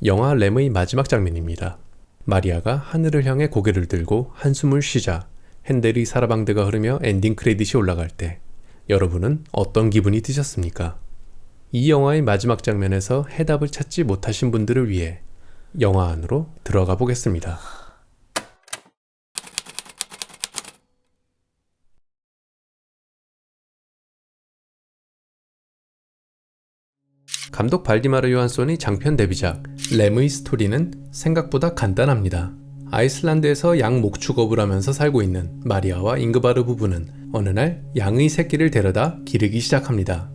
영화 램의 마지막 장면입니다. 마리아가 하늘을 향해 고개를 들고 한숨을 쉬자 핸델이 사라방드가 흐르며 엔딩 크레딧이 올라갈 때 여러분은 어떤 기분이 드셨습니까? 이 영화의 마지막 장면에서 해답을 찾지 못하신 분들을 위해 영화 안으로 들어가 보겠습니다. 감독 발디마르 요한손의 장편 데뷔작 램의 스토리는 생각보다 간단합니다. 아이슬란드에서 양 목축업을 하면서 살고 있는 마리아와 잉그바르 부부는 어느 날 양의 새끼를 데려다 기르기 시작합니다.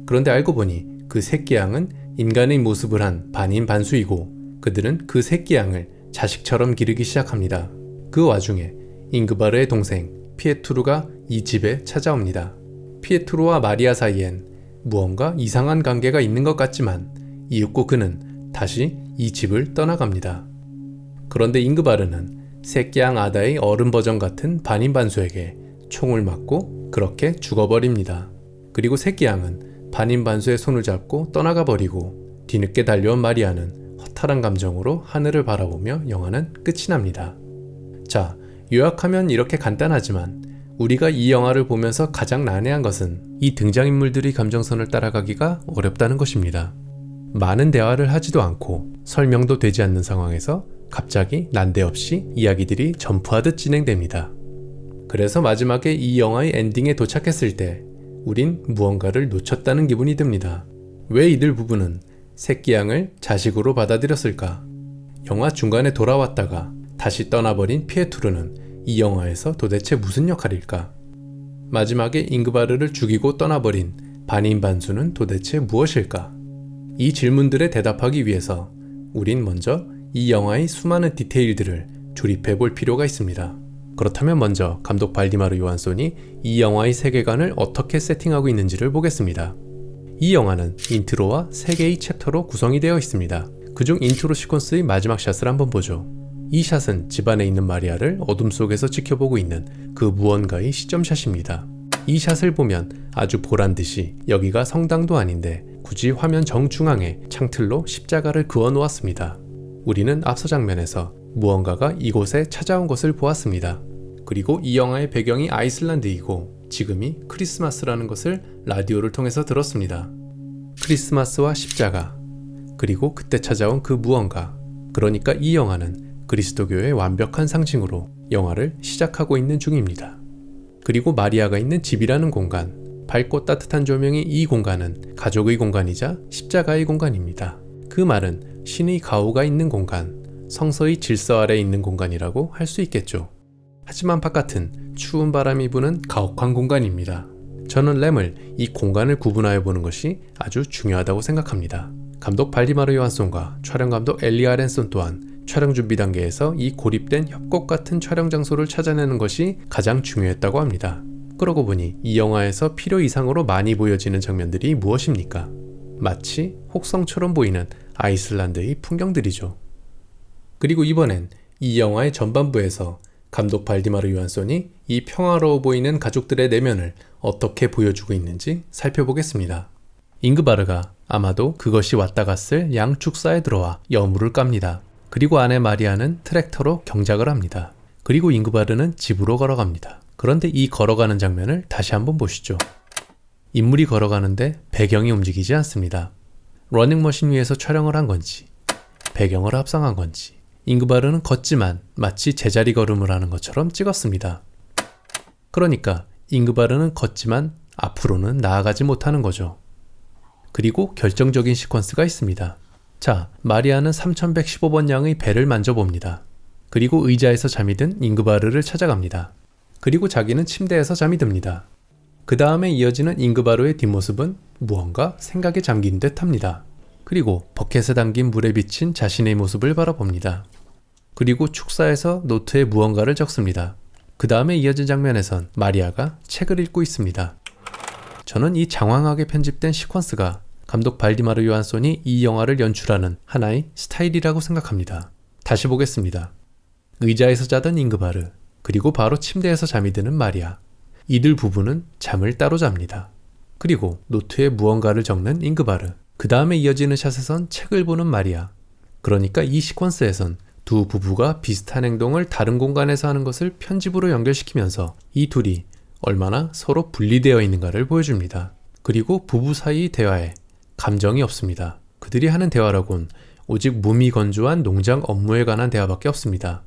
그런데 알고 보니 그 새끼 양은 인간의 모습을 한 반인반수이고 그들은 그 새끼 양을 자식처럼 기르기 시작합니다. 그 와중에 잉그바르의 동생 피에투르가 이 집에 찾아옵니다. 피에투르와 마리아 사이엔 무언가 이상한 관계가 있는 것 같지만 이윽고 그는 다시 이 집을 떠나갑니다. 그런데 잉그바르는 새끼양 아다의 어른 버전 같은 반인반수에게 총을 맞고 그렇게 죽어버립니다. 그리고 새끼양은 반인반수의 손을 잡고 떠나가 버리고 뒤늦게 달려온 마리아는 허탈한 감정으로 하늘을 바라보며 영화는 끝이 납니다. 자, 요약하면 이렇게 간단하지만 우리가 이 영화를 보면서 가장 난해한 것은 이 등장인물들의 감정선을 따라가기가 어렵다는 것입니다. 많은 대화를 하지도 않고 설명도 되지 않는 상황에서 갑자기 난데없이 이야기들이 점프하듯 진행됩니다. 그래서 마지막에 이 영화의 엔딩에 도착했을 때 우린 무언가를 놓쳤다는 기분이 듭니다. 왜 이들 부부는 새끼양을 자식으로 받아들였을까? 영화 중간에 돌아왔다가 다시 떠나버린 피에투르는 이 영화에서 도대체 무슨 역할일까? 마지막에 잉그바르를 죽이고 떠나버린 반인반수는 도대체 무엇일까? 이 질문들에 대답하기 위해서 우린 먼저 이 영화의 수많은 디테일들을 조립해 볼 필요가 있습니다. 그렇다면 먼저 감독 발디마르 요한손이 이 영화의 세계관을 어떻게 세팅하고 있는지를 보겠습니다. 이 영화는 인트로와 3개의 챕터로 구성이 되어 있습니다. 그중 인트로 시퀀스의 마지막 샷을 한번 보죠. 이 샷은 집안에 있는 마리아를 어둠 속에서 지켜보고 있는 그 무언가의 시점샷입니다. 이 샷을 보면 아주 보란듯이 여기가 성당도 아닌데 굳이 화면 정중앙에 창틀로 십자가를 그어 놓았습니다. 우리는 앞서 장면에서 무언가가 이곳에 찾아온 것을 보았습니다. 그리고 이 영화의 배경이 아이슬란드이고 지금이 크리스마스라는 것을 라디오를 통해서 들었습니다. 크리스마스와 십자가, 그리고 그때 찾아온 그 무언가, 그러니까 이 영화는 그리스도교의 완벽한 상징으로 영화를 시작하고 있는 중입니다. 그리고 마리아가 있는 집이라는 공간, 밝고 따뜻한 조명이 이 공간은 가족의 공간이자 십자가의 공간입니다. 그 말은 신의 가호가 있는 공간, 성서의 질서 아래 있는 공간이라고 할 수 있겠죠. 하지만 바깥은 추운 바람이 부는 가혹한 공간입니다. 저는 램을 이 공간을 구분하여 보는 것이 아주 중요하다고 생각합니다. 감독 발디마르 요한손과 촬영감독 엘리 아렌손 또한 촬영 준비 단계에서 이 고립된 협곡 같은 촬영 장소를 찾아내는 것이 가장 중요했다고 합니다. 그러고 보니 이 영화에서 필요 이상으로 많이 보여지는 장면들이 무엇입니까? 마치 혹성처럼 보이는 아이슬란드의 풍경들이죠. 그리고 이번엔 이 영화의 전반부에서 감독 발디마르 요한손이 이 평화로워 보이는 가족들의 내면을 어떻게 보여주고 있는지 살펴보겠습니다. 잉그바르가 아마도 그것이 왔다 갔을 양 축사에 들어와 여물을 깝니다. 그리고 아내 마리아는 트랙터로 경작을 합니다. 그리고 잉그바르는 집으로 걸어갑니다. 그런데 이 걸어가는 장면을 다시 한번 보시죠. 인물이 걸어가는데 배경이 움직이지 않습니다. 러닝머신 위에서 촬영을 한 건지 배경을 합성한 건지 잉그바르는 걷지만 마치 제자리 걸음을 하는 것처럼 찍었습니다. 그러니까 잉그바르는 걷지만 앞으로는 나아가지 못하는 거죠. 그리고 결정적인 시퀀스가 있습니다. 자, 마리아는 3115번 양의 배를 만져봅니다. 그리고 의자에서 잠이 든 잉그바르를 찾아갑니다. 그리고 자기는 침대에서 잠이 듭니다. 그 다음에 이어지는 잉그바르의 뒷모습은 무언가 생각에 잠긴 듯 합니다. 그리고 버켓에 담긴 물에 비친 자신의 모습을 바라봅니다. 그리고 축사에서 노트에 무언가를 적습니다. 그 다음에 이어진 장면에선 마리아가 책을 읽고 있습니다. 저는 이 장황하게 편집된 시퀀스가 감독 발디마르 요한손이 이 영화를 연출하는 하나의 스타일이라고 생각합니다. 다시 보겠습니다. 의자에서 자던 잉그바르, 그리고 바로 침대에서 잠이 드는 마리아. 이들 부부는 잠을 따로 잡니다. 그리고 노트에 무언가를 적는 잉그바르. 그 다음에 이어지는 샷에선 책을 보는 마리아. 그러니까 이 시퀀스에선 두 부부가 비슷한 행동을 다른 공간에서 하는 것을 편집으로 연결시키면서 이 둘이 얼마나 서로 분리되어 있는가를 보여줍니다. 그리고 부부 사이 대화에 감정이 없습니다. 그들이 하는 대화라곤 오직 무미건조한 농장 업무에 관한 대화밖에 없습니다.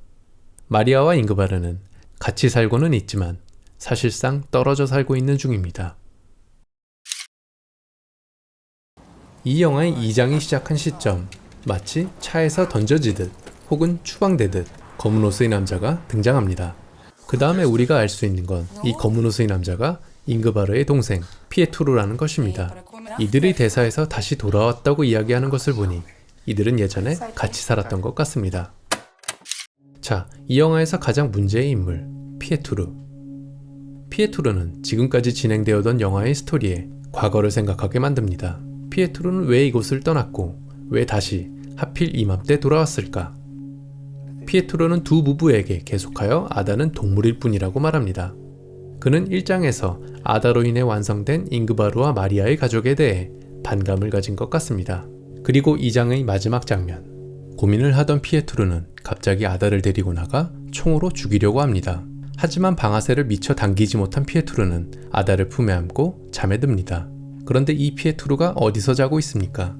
마리아와 잉그바르는 같이 살고는 있지만 사실상 떨어져 살고 있는 중입니다. 이 영화의 2장이 시작한 시점, 마치 차에서 던져지듯 혹은 추방되듯 검은 옷의 남자가 등장합니다. 그 다음에 우리가 알 수 있는 건 이 검은 옷의 남자가 잉그바르의 동생 피에투르라는 것입니다. 이들의 대사에서 다시 돌아왔다고 이야기하는 것을 보니 이들은 예전에 같이 살았던 것 같습니다. 자, 이 영화에서 가장 문제의 인물 피에투르. 피에투르는 지금까지 진행되어던 영화의 스토리에 과거를 생각하게 만듭니다. 피에투르는 왜 이곳을 떠났고 왜 다시 하필 이맘때 돌아왔을까? 피에투르는 두 부부에게 계속하여 아다는 동물일 뿐이라고 말합니다. 그는 1장에서 아다로 인해 완성된 잉그바르와 마리아의 가족에 대해 반감을 가진 것 같습니다. 그리고 2장의 마지막 장면, 고민을 하던 피에투르는 갑자기 아다를 데리고 나가 총으로 죽이려고 합니다. 하지만 방아쇠를 미처 당기지 못한 피에투르는 아다를 품에 안고 잠에 듭니다. 그런데 이 피에투르가 어디서 자고 있습니까?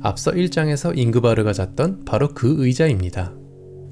앞서 1장에서 잉그바르가 잤던 바로 그 의자입니다.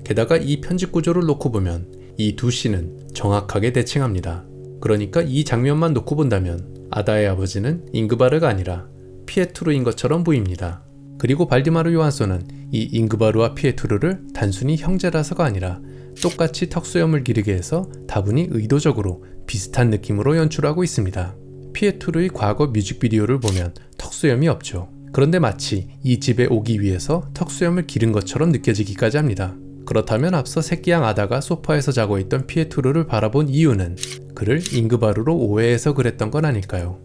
게다가 이 편집 구조를 놓고 보면 이 두 씬은 정확하게 대칭합니다. 그러니까 이 장면만 놓고 본다면 아다의 아버지는 잉그바르가 아니라 피에투르인 것처럼 보입니다. 그리고 발디마르 요한소는 이 잉그바르와 피에투르를 단순히 형제라서가 아니라 똑같이 턱수염을 기르게 해서 다분히 의도적으로 비슷한 느낌으로 연출하고 있습니다. 피에투르의 과거 뮤직비디오를 보면 턱수염이 없죠. 그런데 마치 이 집에 오기 위해서 턱수염을 기른 것처럼 느껴지기까지 합니다. 그렇다면 앞서 새끼양 아다가 소파에서 자고 있던 피에투르를 바라본 이유는 그를 잉그바르로 오해해서 그랬던 건 아닐까요?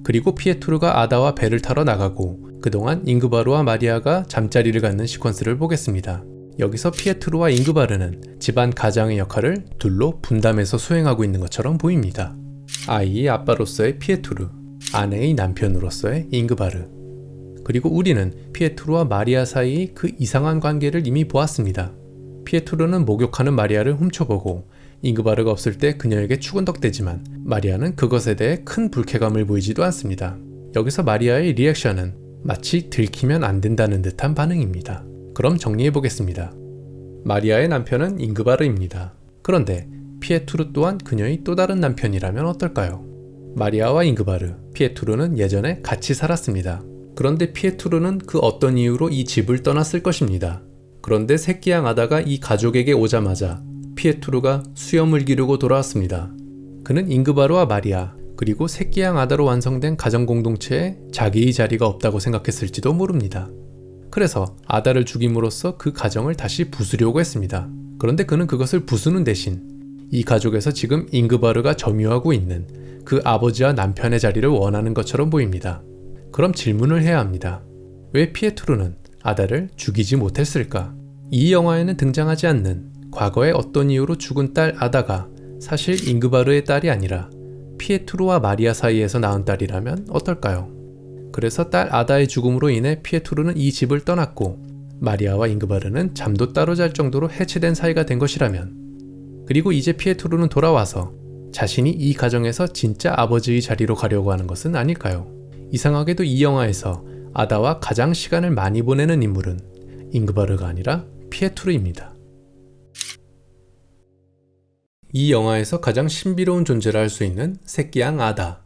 그리고 피에투르가 아다와 배를 타러 나가고 그동안 잉그바르와 마리아가 잠자리를 갖는 시퀀스를 보겠습니다. 여기서 피에투르와 잉그바르는 집안 가장의 역할을 둘로 분담해서 수행하고 있는 것처럼 보입니다. 아이의 아빠로서의 피에투르, 아내의 남편으로서의 잉그바르. 그리고 우리는 피에투르와 마리아 사이의 그 이상한 관계를 이미 보았습니다. 피에투르는 목욕하는 마리아를 훔쳐보고 잉그바르가 없을 때 그녀에게 추근덕대지만 마리아는 그것에 대해 큰 불쾌감을 보이지도 않습니다. 여기서 마리아의 리액션은 마치 들키면 안 된다는 듯한 반응입니다. 그럼 정리해보겠습니다. 마리아의 남편은 잉그바르입니다. 그런데 피에투르 또한 그녀의 또 다른 남편이라면 어떨까요? 마리아와 잉그바르, 피에투르는 예전에 같이 살았습니다. 그런데 피에투르는 그 어떤 이유로 이 집을 떠났을 것입니다. 그런데 새끼양 아다가 이 가족에게 오자마자 피에투르가 수염을 기르고 돌아왔습니다. 그는 잉그바르와 마리아, 그리고 새끼양 아다로 완성된 가정공동체에 자기의 자리가 없다고 생각했을지도 모릅니다. 그래서 아다를 죽임으로써 그 가정을 다시 부수려고 했습니다. 그런데 그는 그것을 부수는 대신 이 가족에서 지금 잉그바르가 점유하고 있는 그 아버지와 남편의 자리를 원하는 것처럼 보입니다. 그럼 질문을 해야 합니다. 왜 피에투르는 아다를 죽이지 못했을까? 이 영화에는 등장하지 않는 과거에 어떤 이유로 죽은 딸 아다가 사실 잉그바르의 딸이 아니라 피에투르와 마리아 사이에서 낳은 딸이라면 어떨까요? 그래서 딸 아다의 죽음으로 인해 피에투르는 이 집을 떠났고 마리아와 잉그바르는 잠도 따로 잘 정도로 해체된 사이가 된 것이라면, 그리고 이제 피에투르는 돌아와서 자신이 이 가정에서 진짜 아버지의 자리로 가려고 하는 것은 아닐까요? 이상하게도 이 영화에서 아다와 가장 시간을 많이 보내는 인물은 잉그바르가 아니라 피에투르입니다. 이 영화에서 가장 신비로운 존재를 할 수 있는 새끼양 아다.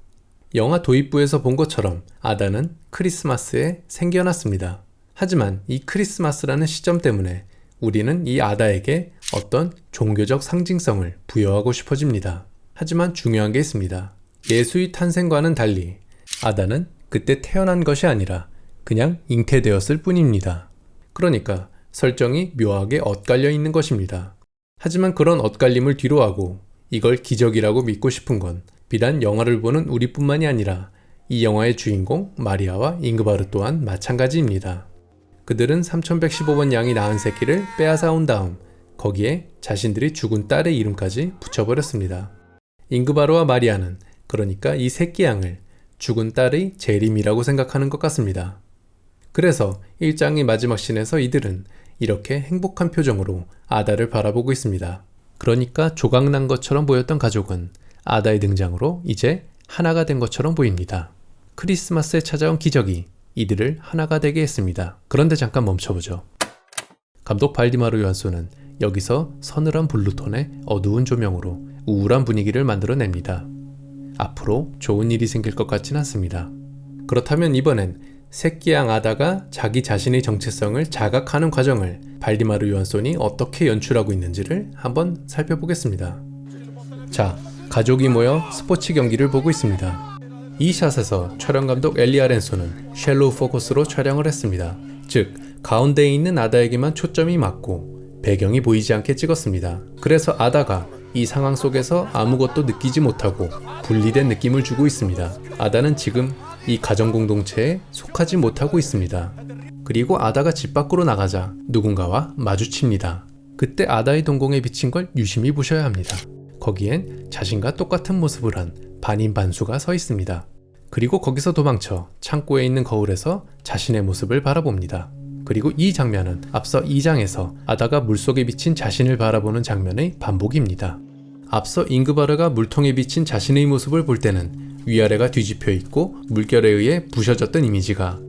영화 도입부에서 본 것처럼 아다는 크리스마스에 생겨났습니다. 하지만 이 크리스마스라는 시점 때문에 우리는 이 아다에게 어떤 종교적 상징성을 부여하고 싶어집니다. 하지만 중요한 게 있습니다. 예수의 탄생과는 달리 아다는 그때 태어난 것이 아니라 그냥 잉태되었을 뿐입니다. 그러니까 설정이 묘하게 엇갈려 있는 것입니다. 하지만 그런 엇갈림을 뒤로하고 이걸 기적이라고 믿고 싶은 건 비단 영화를 보는 우리뿐만이 아니라 이 영화의 주인공 마리아와 잉그바르 또한 마찬가지입니다. 그들은 3115번 양이 낳은 새끼를 빼앗아온 다음 거기에 자신들이 죽은 딸의 이름까지 붙여버렸습니다. 잉그바르와 마리아는 그러니까 이 새끼 양을 죽은 딸의 재림이라고 생각하는 것 같습니다. 그래서 1장의 마지막 씬에서 이들은 이렇게 행복한 표정으로 아다를 바라보고 있습니다. 그러니까 조각난 것처럼 보였던 가족은 아다의 등장으로 이제 하나가 된 것처럼 보입니다. 크리스마스에 찾아온 기적이 이들을 하나가 되게 했습니다. 그런데 잠깐 멈춰보죠. 감독 발디마르 요한소는 여기서 서늘한 블루톤의 어두운 조명으로 우울한 분위기를 만들어냅니다. 앞으로 좋은 일이 생길 것 같진 않습니다. 그렇다면 이번엔 새끼양 아다가 자기 자신의 정체성을 자각하는 과정을 발디마르 요한손이 어떻게 연출하고 있는지를 한번 살펴보겠습니다. 자, 가족이 모여 스포츠 경기를 보고 있습니다. 이 샷에서 촬영감독 엘리 아렌소는 쉘로우 포커스로 촬영을 했습니다. 즉, 가운데에 있는 아다에게만 초점이 맞고 배경이 보이지 않게 찍었습니다. 그래서 아다가 이 상황 속에서 아무것도 느끼지 못하고 분리된 느낌을 주고 있습니다. 아다는 지금 이 가정 공동체에 속하지 못하고 있습니다. 그리고 아다가 집 밖으로 나가자 누군가와 마주칩니다. 그때 아다의 동공에 비친 걸 유심히 보셔야 합니다. 거기엔 자신과 똑같은 모습을 한 반인반수가 서 있습니다. 그리고 거기서 도망쳐 창고에 있는 거울에서 자신의 모습을 바라봅니다. 그리고 이 장면은 앞서 2장에서 아다가 물속에 비친 자신을 바라보는 장면의 반복입니다. 앞서 잉그바르가 물통에 비친 자신의 모습을 볼 때는 위아래가 뒤집혀 있고 물결에 의해 부셔졌던 이미지가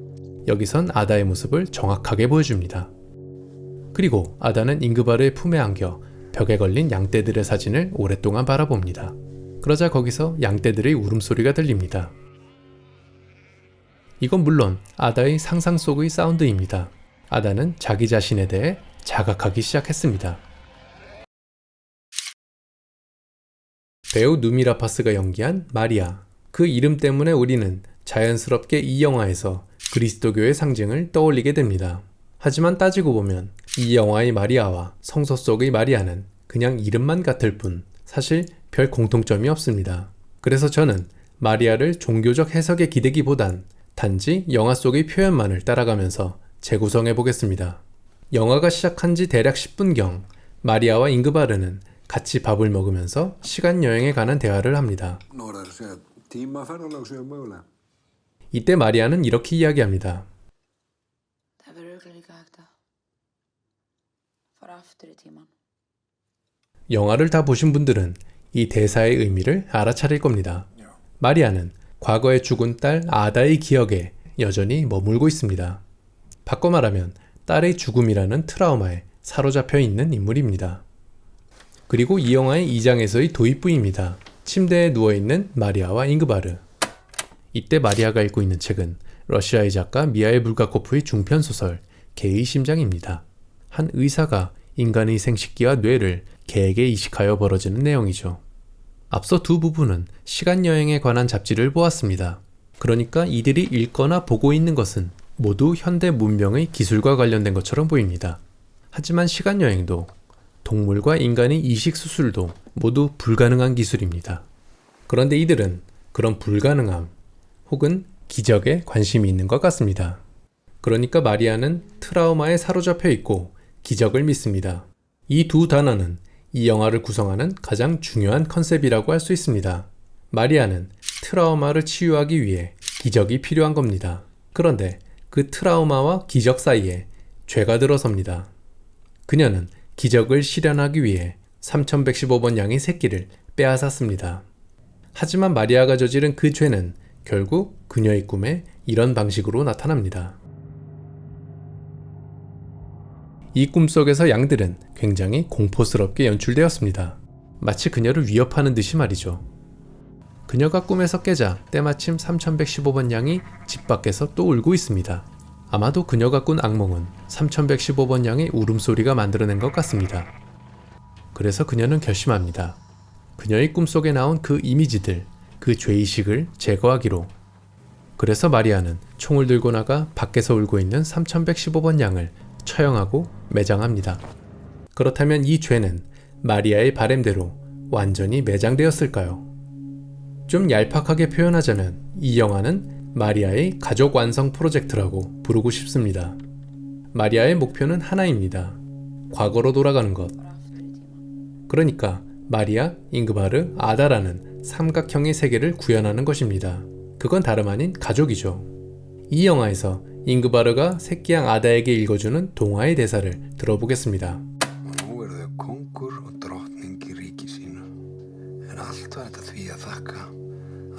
여기선 아다의 모습을 정확하게 보여줍니다. 그리고 아다는 잉그바르의 품에 안겨 벽에 걸린 양떼들의 사진을 오랫동안 바라봅니다. 그러자 거기서 양떼들의 울음소리가 들립니다. 이건 물론 아다의 상상 속의 사운드입니다. 아다는 자기 자신에 대해 자각하기 시작했습니다. 배우 누미 라파스가 연기한 마리아. 그 이름 때문에 우리는 자연스럽게 이 영화에서 그리스도교의 상징을 떠올리게 됩니다. 하지만 따지고 보면 이 영화의 마리아와 성서 속의 마리아는 그냥 이름만 같을 뿐 사실 별 공통점이 없습니다. 그래서 저는 마리아를 종교적 해석에 기대기보단 단지 영화 속의 표현만을 따라가면서 재구성해 보겠습니다. 영화가 시작한 지 대략 10분경 마리아와 잉그바르는 같이 밥을 먹으면서 시간 여행에 관한 대화를 합니다. 이때 마리아는 이렇게 이야기합니다. 영화를 다 보신 분들은 이 대사의 의미를 알아차릴 겁니다. 마리아는 과거에 죽은 딸 아다의 기억에 여전히 머물고 있습니다. 바꿔 말하면 딸의 죽음이라는 트라우마에 사로잡혀 있는 인물입니다. 그리고 이 영화의 2장에서의 도입부입니다. 침대에 누워있는 마리아와 잉그바르. 이때 마리아가 읽고 있는 책은 러시아의 작가 미하일 불가코프의 중편소설 개의 심장입니다. 한 의사가 인간의 생식기와 뇌를 개에게 이식하여 벌어지는 내용이죠. 앞서 두 부부는 시간여행에 관한 잡지를 보았습니다. 그러니까 이들이 읽거나 보고 있는 것은 모두 현대 문명의 기술과 관련된 것처럼 보입니다. 하지만 시간여행도 동물과 인간의 이식 수술도 모두 불가능한 기술입니다. 그런데 이들은 그런 불가능함 혹은 기적에 관심이 있는 것 같습니다. 그러니까 마리아는 트라우마에 사로잡혀 있고 기적을 믿습니다. 이 두 단어는 이 영화를 구성하는 가장 중요한 컨셉이라고 할 수 있습니다. 마리아는 트라우마를 치유하기 위해 기적이 필요한 겁니다. 그런데 그 트라우마와 기적 사이에 죄가 들어섭니다. 그녀는 기적을 실현하기 위해 3115번 양의 새끼를 빼앗았습니다. 하지만 마리아가 저지른 그 죄는 결국 그녀의 꿈에 이런 방식으로 나타납니다. 이 꿈속에서 양들은 굉장히 공포스럽게 연출되었습니다. 마치 그녀를 위협하는 듯이 말이죠. 그녀가 꿈에서 깨자 때마침 3115번 양이 집 밖에서 또 울고 있습니다. 아마도 그녀가 꾼 악몽은 3115번 양의 울음소리가 만들어낸 것 같습니다. 그래서 그녀는 결심합니다. 그녀의 꿈속에 나온 그 이미지들, 그 죄의식을 제거하기로. 그래서 마리아는 총을 들고 나가 밖에서 울고 있는 3115번 양을 처형하고 매장합니다. 그렇다면 이 죄는 마리아의 바램대로 완전히 매장되었을까요? 좀 얄팍하게 표현하자면 이 영화는 마리아의 가족 완성 프로젝트라고 부르고 싶습니다. 마리아의 목표는 하나입니다. 과거로 돌아가는 것. 그러니까 마리아, 잉그바르, 아다라는 삼각형의 세계를 구현하는 것입니다. 그건 다름 아닌 가족이죠. 이 영화에서 잉그바르가 새끼양 아다에게 읽어주는 동화의 대사를 들어보겠습니다. Nú eru þau kóngur og drottning í ríki sínu. En allt var þetta því að þakka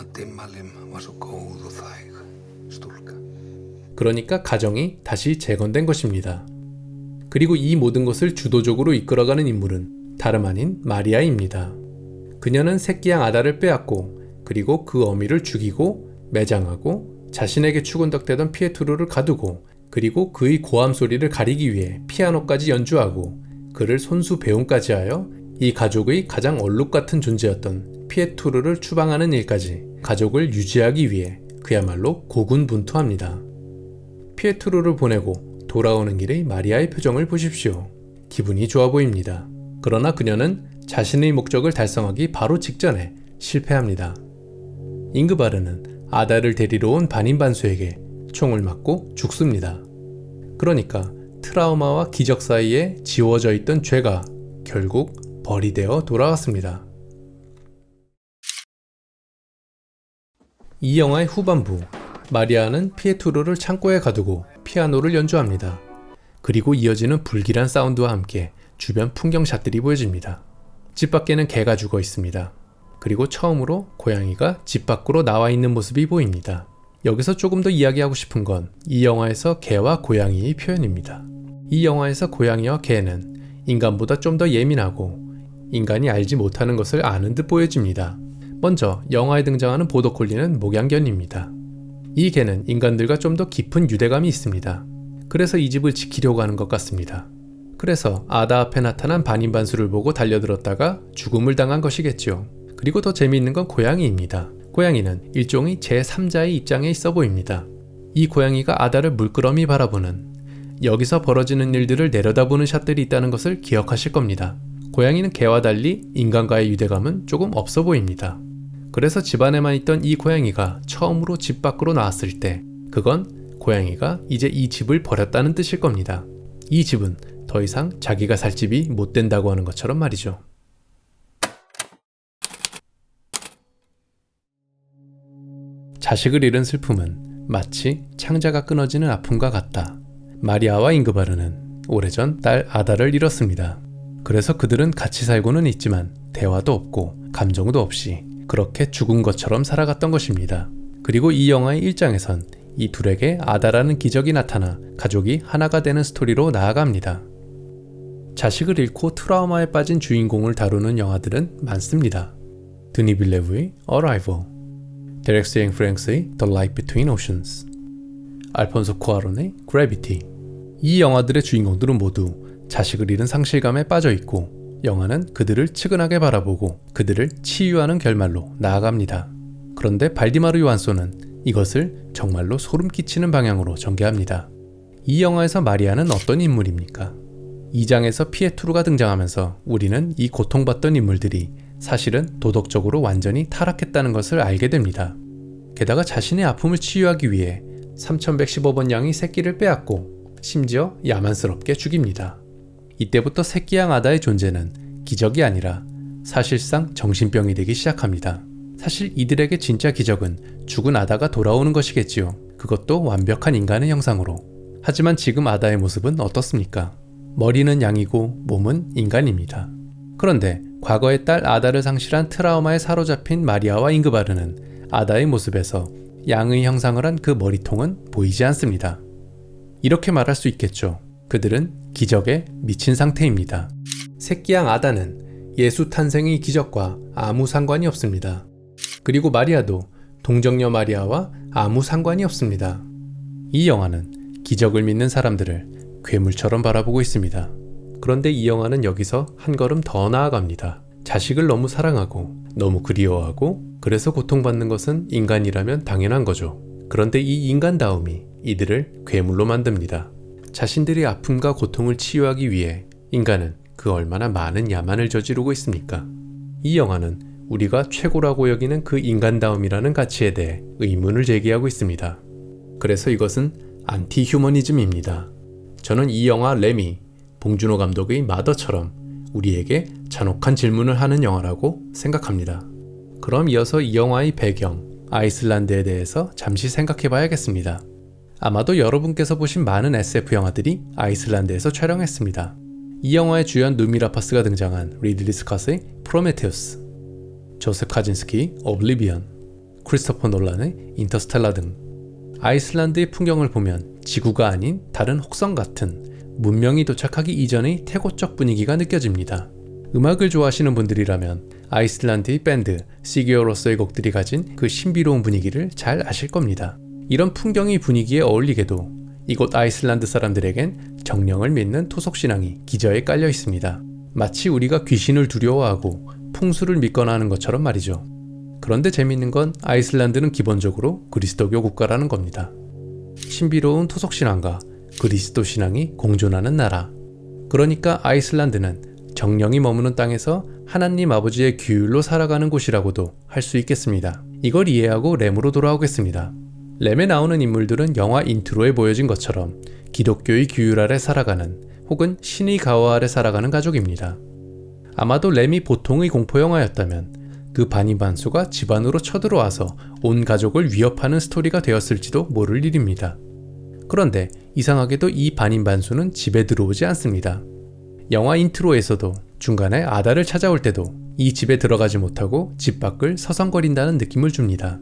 að Dimmalim var svo góð og þæg stúlka. 그러니까 가정이 다시 재건된 것입니다. 그리고 이 모든 것을 주도적으로 이끌어가는 인물은 다름 아닌 마리아입니다. 그녀는 새끼양 아다를 빼앗고 그리고 그 어미를 죽이고 매장하고 자신에게 추근덕대던 피에트루를 가두고 그리고 그의 고함 소리를 가리기 위해 피아노까지 연주하고 그를 손수 배움까지 하여 이 가족의 가장 얼룩 같은 존재였던 피에트루를 추방하는 일까지 가족을 유지하기 위해 그야말로 고군분투합니다. 피에트루를 보내고 돌아오는 길의 마리아의 표정을 보십시오. 기분이 좋아 보입니다. 그러나 그녀는 자신의 목적을 달성하기 바로 직전에 실패합니다. 잉그바르는 아다를 데리러 온 반인반수에게 총을 맞고 죽습니다. 그러니까 트라우마와 기적 사이에 지워져 있던 죄가 결국 벌이 되어 돌아왔습니다. 이 영화의 후반부, 마리아는 피에트루를 창고에 가두고 피아노를 연주합니다. 그리고 이어지는 불길한 사운드와 함께 주변 풍경샷들이 보여집니다. 집 밖에는 개가 죽어 있습니다. 그리고 처음으로 고양이가 집 밖으로 나와 있는 모습이 보입니다. 여기서 조금 더 이야기하고 싶은 건 이 영화에서 개와 고양이의 표현입니다. 이 영화에서 고양이와 개는 인간보다 좀 더 예민하고 인간이 알지 못하는 것을 아는 듯 보여집니다. 먼저 영화에 등장하는 보더콜리는 목양견입니다. 이 개는 인간들과 좀 더 깊은 유대감이 있습니다. 그래서 이 집을 지키려고 하는 것 같습니다. 그래서 아다 앞에 나타난 반인반수를 보고 달려들었다가 죽음을 당한 것이겠죠. 그리고 더 재미있는 건 고양이입니다. 고양이는 일종의 제3자의 입장에 있어 보입니다. 이 고양이가 아다를 물끄러미 바라보는, 여기서 벌어지는 일들을 내려다보는 샷들이 있다는 것을 기억하실 겁니다. 고양이는 개와 달리 인간과의 유대감은 조금 없어 보입니다. 그래서 집 안에만 있던 이 고양이가 처음으로 집 밖으로 나왔을 때 그건 고양이가 이제 이 집을 버렸다는 뜻일 겁니다. 이 집은 더 이상 자기가 살 집이 못 된다고 하는 것처럼 말이죠. 자식을 잃은 슬픔은 마치 창자가 끊어지는 아픔과 같다. 마리아와 잉그바르는 오래전 딸 아다를 잃었습니다. 그래서 그들은 같이 살고는 있지만 대화도 없고 감정도 없이 그렇게 죽은 것처럼 살아갔던 것입니다. 그리고 이 영화의 1장에선 이 둘에게 아다라는 기적이 나타나 가족이 하나가 되는 스토리로 나아갑니다. 자식을 잃고 트라우마에 빠진 주인공을 다루는 영화들은 많습니다. 드니 빌레브의 Arrival, 데렉 시앵 프랭스의 The Light Between Oceans, 알폰소 쿠아론의 Gravity. 이 영화들의 주인공들은 모두 자식을 잃은 상실감에 빠져있고 영화는 그들을 측은하게 바라보고 그들을 치유하는 결말로 나아갑니다. 그런데 발디마르 요한소는 이것을 정말로 소름 끼치는 방향으로 전개합니다. 이 영화에서 마리아는 어떤 인물입니까? 2장에서 피에트루가 등장하면서 우리는 이 고통받던 인물들이 사실은 도덕적으로 완전히 타락했다는 것을 알게 됩니다. 게다가 자신의 아픔을 치유하기 위해 3115번 양의 새끼를 빼앗고 심지어 야만스럽게 죽입니다. 이때부터 새끼양 아다의 존재는 기적이 아니라 사실상 정신병이 되기 시작합니다. 사실 이들에게 진짜 기적은 죽은 아다가 돌아오는 것이겠지요. 그것도 완벽한 인간의 형상으로. 하지만 지금 아다의 모습은 어떻습니까? 머리는 양이고 몸은 인간입니다. 그런데 과거의 딸 아다를 상실한 트라우마에 사로잡힌 마리아와 잉그바르는 아다의 모습에서 양의 형상을 한 그 머리통은 보이지 않습니다. 이렇게 말할 수 있겠죠. 그들은 기적에 미친 상태입니다. 새끼양 아다는 예수 탄생의 기적과 아무 상관이 없습니다. 그리고 마리아도 동정녀 마리아와 아무 상관이 없습니다. 이 영화는 기적을 믿는 사람들을 괴물처럼 바라보고 있습니다. 그런데 이 영화는 여기서 한 걸음 더 나아갑니다. 자식을 너무 사랑하고 너무 그리워하고 그래서 고통받는 것은 인간이라면 당연한 거죠. 그런데 이 인간다움이 이들을 괴물로 만듭니다. 자신들의 아픔과 고통을 치유하기 위해 인간은 그 얼마나 많은 야만을 저지르고 있습니까? 이 영화는 우리가 최고라고 여기는 그 인간다움이라는 가치에 대해 의문을 제기하고 있습니다. 그래서 이것은 안티 휴머니즘입니다. 저는 이 영화 레미, 봉준호 감독의 마더처럼 우리에게 잔혹한 질문을 하는 영화라고 생각합니다. 그럼 이어서 이 영화의 배경, 아이슬란드에 대해서 잠시 생각해 봐야겠습니다. 아마도 여러분께서 보신 많은 SF 영화들이 아이슬란드에서 촬영했습니다. 이 영화의 주연 누미라파스가 등장한 리들리 스캇의 프로메테우스, 조셉 카진스키 오블리비언, 크리스토퍼 놀란의 인터스텔라 등 아이슬란드의 풍경을 보면 지구가 아닌 다른 혹성 같은 문명이 도착하기 이전의 태고적 분위기가 느껴집니다. 음악을 좋아하시는 분들이라면 아이슬란드의 밴드 시기어로서의 곡들이 가진 그 신비로운 분위기를 잘 아실 겁니다. 이런 풍경의 분위기에 어울리게도 이곳 아이슬란드 사람들에겐 정령을 믿는 토속신앙이 기저에 깔려 있습니다. 마치 우리가 귀신을 두려워하고 풍수를 믿거나 하는 것처럼 말이죠. 그런데 재미있는 건 아이슬란드는 기본적으로 그리스도교 국가라는 겁니다. 신비로운 토속신앙과 그리스도 신앙이 공존하는 나라. 그러니까 아이슬란드는 정령이 머무는 땅에서 하나님 아버지의 규율로 살아가는 곳이라고도 할 수 있겠습니다. 이걸 이해하고 램으로 돌아오겠습니다. 램에 나오는 인물들은 영화 인트로에 보여진 것처럼 기독교의 규율 아래 살아가는 혹은 신의 가호 아래 살아가는 가족입니다. 아마도 램이 보통의 공포영화였다면 그 반인반수가 집안으로 쳐들어와서 온 가족을 위협하는 스토리가 되었을지도 모를 일입니다. 그런데 이상하게도 이 반인반수는 집에 들어오지 않습니다. 영화 인트로에서도 중간에 아다를 찾아올 때도 이 집에 들어가지 못하고 집 밖을 서성거린다는 느낌을 줍니다.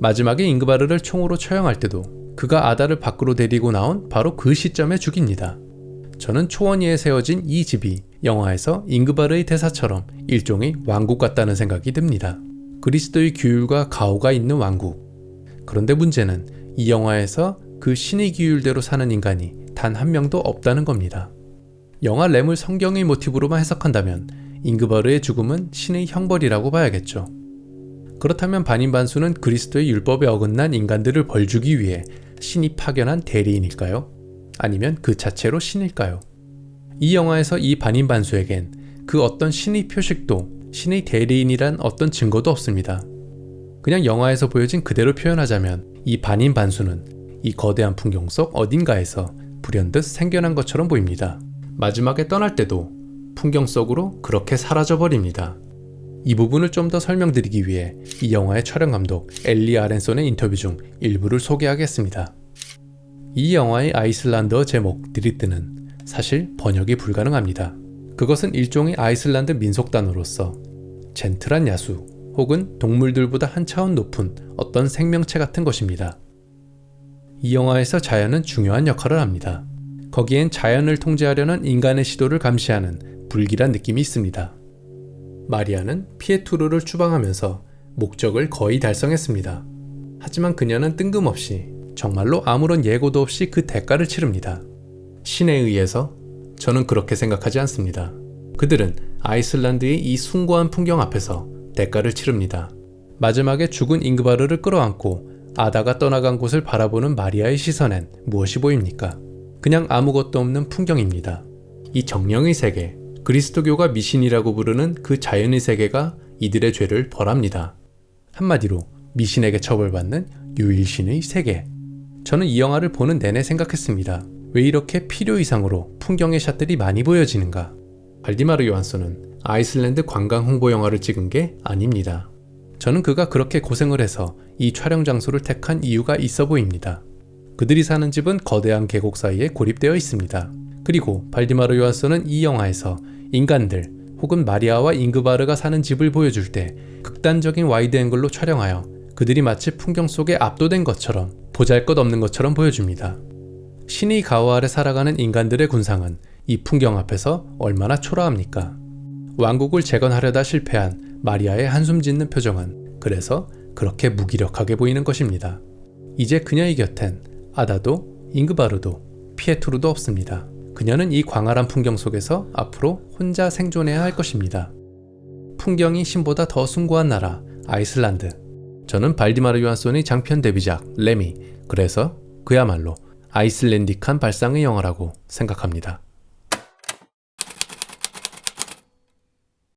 마지막에 잉그바르를 총으로 처형할 때도 그가 아다를 밖으로 데리고 나온 바로 그 시점에 죽입니다. 저는 초원위에 세워진 이 집이 영화에서 잉그바르의 대사처럼 일종의 왕국 같다는 생각이 듭니다. 그리스도의 규율과 가호가 있는 왕국. 그런데 문제는 이 영화에서 그 신의 규율대로 사는 인간이 단 한 명도 없다는 겁니다. 영화 램을 성경의 모티브로만 해석한다면 잉그바르의 죽음은 신의 형벌이라고 봐야겠죠. 그렇다면 반인반수는 그리스도의 율법에 어긋난 인간들을 벌주기 위해 신이 파견한 대리인일까요? 아니면 그 자체로 신일까요? 이 영화에서 이 반인반수에겐 그 어떤 신의 표식도 신의 대리인이란 어떤 증거도 없습니다. 그냥 영화에서 보여진 그대로 표현하자면 이 반인반수는 이 거대한 풍경 속 어딘가에서 불현듯 생겨난 것처럼 보입니다. 마지막에 떠날 때도 풍경 속으로 그렇게 사라져버립니다. 이 부분을 좀 더 설명드리기 위해 이 영화의 촬영 감독 엘리 아렌손의 인터뷰 중 일부를 소개하겠습니다. 이 영화의 아이슬란드어 제목 드리트는 사실 번역이 불가능합니다. 그것은 일종의 아이슬란드 민속 단어로서 젠틀한 야수 혹은 동물들보다 한 차원 높은 어떤 생명체 같은 것입니다. 이 영화에서 자연은 중요한 역할을 합니다. 거기엔 자연을 통제하려는 인간의 시도를 감시하는 불길한 느낌이 있습니다. 마리아는 피에투르를 추방하면서 목적을 거의 달성했습니다. 하지만 그녀는 뜬금없이 정말로 아무런 예고도 없이 그 대가를 치릅니다. 신에 의해서? 저는 그렇게 생각하지 않습니다. 그들은 아이슬란드의 이 숭고한 풍경 앞에서 대가를 치릅니다. 마지막에 죽은 잉그바르를 끌어안고 아다가 떠나간 곳을 바라보는 마리아의 시선엔 무엇이 보입니까? 그냥 아무것도 없는 풍경입니다. 이 정령의 세계, 그리스도교가 미신이라고 부르는 그 자연의 세계가 이들의 죄를 벌합니다. 한마디로 미신에게 처벌받는 유일신의 세계. 저는 이 영화를 보는 내내 생각했습니다. 왜 이렇게 필요 이상으로 풍경의 샷들이 많이 보여지는가? 발디마르 요한손은 아이슬란드 관광 홍보 영화를 찍은 게 아닙니다. 저는 그가 그렇게 고생을 해서 이 촬영 장소를 택한 이유가 있어 보입니다. 그들이 사는 집은 거대한 계곡 사이에 고립되어 있습니다. 그리고 발디마르 요한손은 이 영화에서 인간들 혹은 마리아와 잉그바르가 사는 집을 보여줄 때 극단적인 와이드 앵글로 촬영하여 그들이 마치 풍경 속에 압도된 것처럼 보잘것없는 것처럼 보여줍니다. 신의 가호 아래 살아가는 인간들의 군상은 이 풍경 앞에서 얼마나 초라합니까? 왕국을 재건하려다 실패한 마리아의 한숨 짓는 표정은 그래서 그렇게 무기력하게 보이는 것입니다. 이제 그녀의 곁엔 아다도 잉그바르도 피에투르도 없습니다. 그녀는 이 광활한 풍경 속에서 앞으로 혼자 생존해야 할 것입니다. 풍경이 신보다 더 숭고한 나라 아이슬란드. 저는 발디마르 요한손의 장편 데뷔작 램이 그래서 그야말로 아이슬랜딕한 발상의 영화라고 생각합니다.